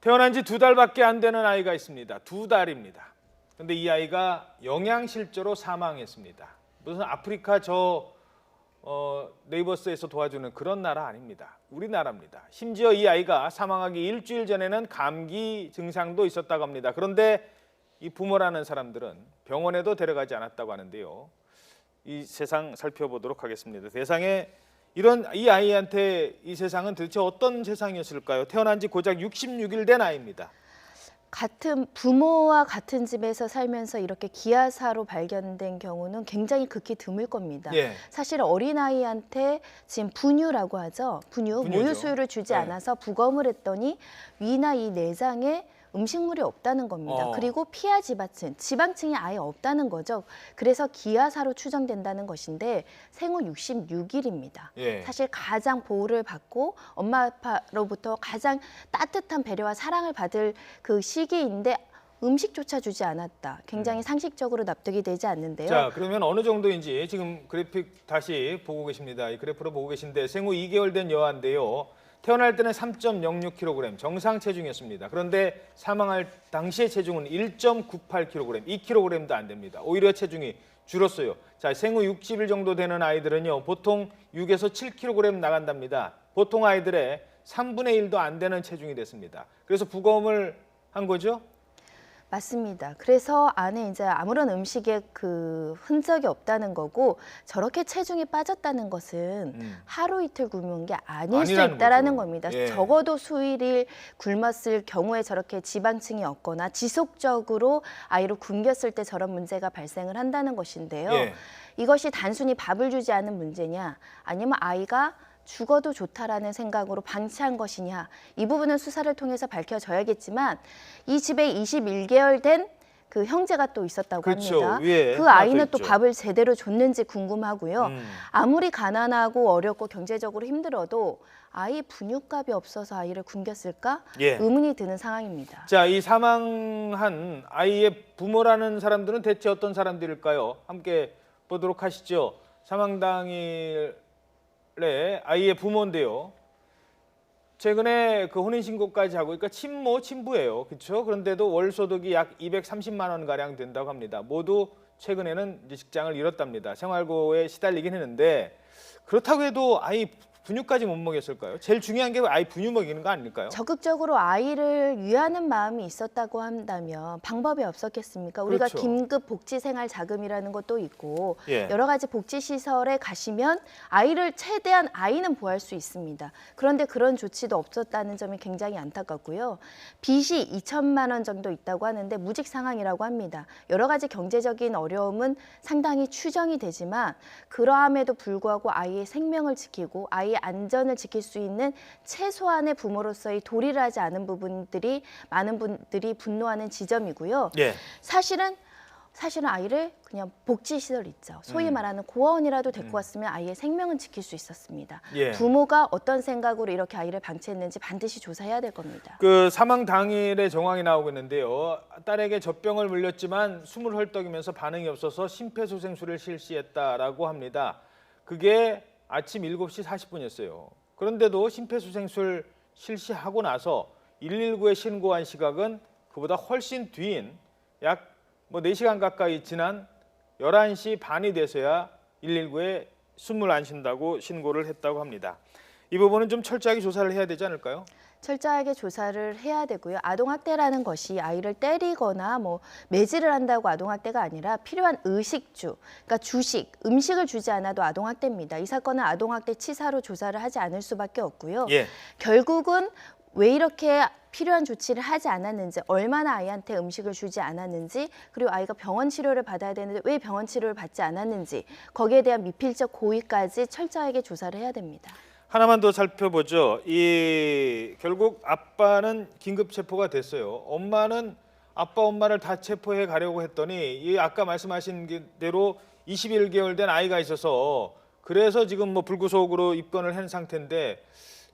태어난 지 2달밖에 안 되는 아이가 있습니다. 2달입니다. 근데 이 아이가 영양실조로 사망했습니다. 무슨 아프리카 네이버스에서 도와주는 그런 나라 아닙니다. 우리나라입니다. 심지어 이 아이가 사망하기 일주일 전에는 감기 증상도 있었다고 합니다. 그런데 이 부모라는 사람들은 병원에도 데려가지 않았다고 하는데요. 이 세상 살펴보도록 하겠습니다. 세상에 이 아이한테 이 세상은 도대체 어떤 세상이었을까요? 태어난 지 고작 66일 된 아이입니다. 같은 부모와 같은 집에서 살면서 이렇게 기아사로 발견된 경우는 굉장히 극히 드물 겁니다. 예. 사실 어린아이한테 지금 분유라고 하죠. 분유죠. 모유 수유를 주지 네. 않아서 부검을 했더니 위나 이 내장에 음식물이 없다는 겁니다. 그리고 피하 지방층이 아예 없다는 거죠. 그래서 기아사로 추정된다는 것인데 생후 66일입니다. 예. 사실 가장 보호를 받고 엄마 아빠로부터 가장 따뜻한 배려와 사랑을 받을 그 시기인데 음식조차 주지 않았다. 굉장히 상식적으로 납득이 되지 않는데요. 자, 그러면 어느 정도인지 지금 그래픽 다시 보고 계십니다. 이 그래프로 보고 계신데 생후 2개월 된 여아인데요. 태어날 때는 3.06kg 정상 체중이었습니다. 그런데 사망할 당시의 체중은 1.98kg, 2kg도 안 됩니다. 오히려 체중이 줄었어요. 자, 생후 60일 정도 되는 아이들은요, 보통 6에서 7kg 나간답니다. 보통 아이들의 3분의 1도 안 되는 체중이 됐습니다. 그래서 부검을 한 거죠? 맞습니다. 그래서 안에 이제 아무런 음식에 그 흔적이 없다는 거고 저렇게 체중이 빠졌다는 것은 하루 이틀 굶은 게 아닐 수 있다라는 겁니다. 예. 적어도 수일일 굶었을 경우에 저렇게 지방층이 없거나 지속적으로 아이를 굶겼을 때 저런 문제가 발생을 한다는 것인데요. 예. 이것이 단순히 밥을 주지 않은 문제냐 아니면 아이가 죽어도 좋다라는 생각으로 방치한 것이냐 이 부분은 수사를 통해서 밝혀져야겠지만 이 집에 21개월 된 그 형제가 또 있었다고 그렇죠. 합니다. 위에 그 아이는 또 있죠. 밥을 제대로 줬는지 궁금하고요. 아무리 가난하고 어렵고 경제적으로 힘들어도 아이 분유값이 없어서 아이를 굶겼을까 예. 의문이 드는 상황입니다. 자, 이 사망한 아이의 부모라는 사람들은 대체 어떤 사람들일까요? 함께 보도록 하시죠. 사망 당일에 아이의 부모인데요. 최근에 그 혼인신고까지 하고, 그러니까 친부예요. 그렇죠? 그런데도 월 소득이 약 230만 원 가량 된다고 합니다. 모두 최근에는 이제 직장을 잃었답니다. 생활고에 시달리긴 했는데 그렇다고 해도 아이 분유까지 못 먹였을까요? 제일 중요한 게 아이 분유 먹이는 거 아닐까요? 적극적으로 아이를 위하는 마음이 있었다고 한다면 방법이 없었겠습니까? 우리가 그렇죠. 긴급 복지생활 자금이라는 것도 있고 예. 여러 가지 복지시설에 가시면 아이를 최대한 아이는 보호할 수 있습니다. 그런데 그런 조치도 없었다는 점이 굉장히 안타깝고요. 빚이 2천만 원 정도 있다고 하는데 무직 상황이라고 합니다. 여러 가지 경제적인 어려움은 상당히 추정이 되지만 그러함에도 불구하고 아이의 생명을 지키고 아이의 안전을 지킬 수 있는 최소한의 부모로서의 도리를 하지 않은 부분들이 많은 분들이 분노하는 지점이고요. 예. 사실은 아이를 그냥 복지시설 있죠. 소위 말하는 고아원이라도 데리고 왔으면 아이의 생명은 지킬 수 있었습니다. 예. 부모가 어떤 생각으로 이렇게 아이를 방치했는지 반드시 조사해야 될 겁니다. 그 사망 당일의 정황이 나오고 있는데요. 딸에게 젖병을 물렸지만 숨을 헐떡이면서 반응이 없어서 심폐소생술을 실시했다라고 합니다. 그게 아침 7시 40분이었어요. 그런데도 심폐소생술 실시하고 나서 119에 신고한 시각은 그보다 훨씬 뒤인 약 4시간 가까이 지난 11시 반이 돼서야 119에 숨을 안 쉰다고 신고를 했다고 합니다. 이 부분은 좀 철저하게 조사를 해야 되지 않을까요? 철저하게 조사를 해야 되고요. 아동학대라는 것이 아이를 때리거나 매질을 한다고 아동학대가 아니라 필요한 의식주, 그러니까 주식, 음식을 주지 않아도 아동학대입니다. 이 사건은 아동학대 치사로 조사를 하지 않을 수밖에 없고요. 예. 결국은 왜 이렇게 필요한 조치를 하지 않았는지, 얼마나 아이한테 음식을 주지 않았는지, 그리고 아이가 병원 치료를 받아야 되는데 왜 병원 치료를 받지 않았는지, 거기에 대한 미필적 고의까지 철저하게 조사를 해야 됩니다. 하나만 더 살펴보죠. 결국 아빠는 긴급 체포가 됐어요. 엄마는 엄마를 다 체포해 가려고 했더니 아까 말씀하신 대로 21개월 된 아이가 있어서 그래서 지금 불구속으로 입건을 한 상태인데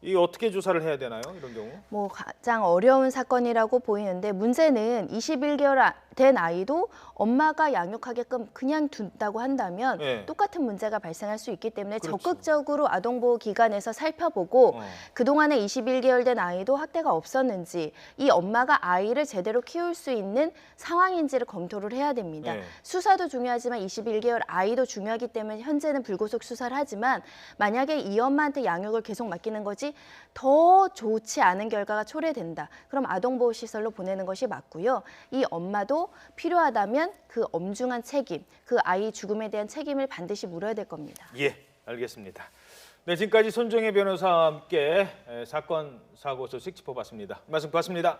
이 어떻게 조사를 해야 되나요? 이런 경우? 가장 어려운 사건이라고 보이는데 문제는 21개월 된 아이도 엄마가 양육하게끔 그냥 둔다고 한다면 네. 똑같은 문제가 발생할 수 있기 때문에 그렇죠. 적극적으로 아동보호기관에서 살펴보고 그동안에 21개월 된 아이도 학대가 없었는지 이 엄마가 아이를 제대로 키울 수 있는 상황인지를 검토를 해야 됩니다. 네. 수사도 중요하지만 21개월 아이도 중요하기 때문에 현재는 불구속 수사를 하지만 만약에 이 엄마한테 양육을 계속 맡기는 것이 더 좋지 않은 결과가 초래된다. 그럼 아동보호시설로 보내는 것이 맞고요. 이 엄마도 필요하다면 그 엄중한 책임, 그 아이 죽음에 대한 책임을 반드시 물어야 될 겁니다. 예, 알겠습니다. 네, 지금까지 손정혜 변호사와 함께 사건 사고 소식 짚어봤습니다. 말씀 고맙습니다.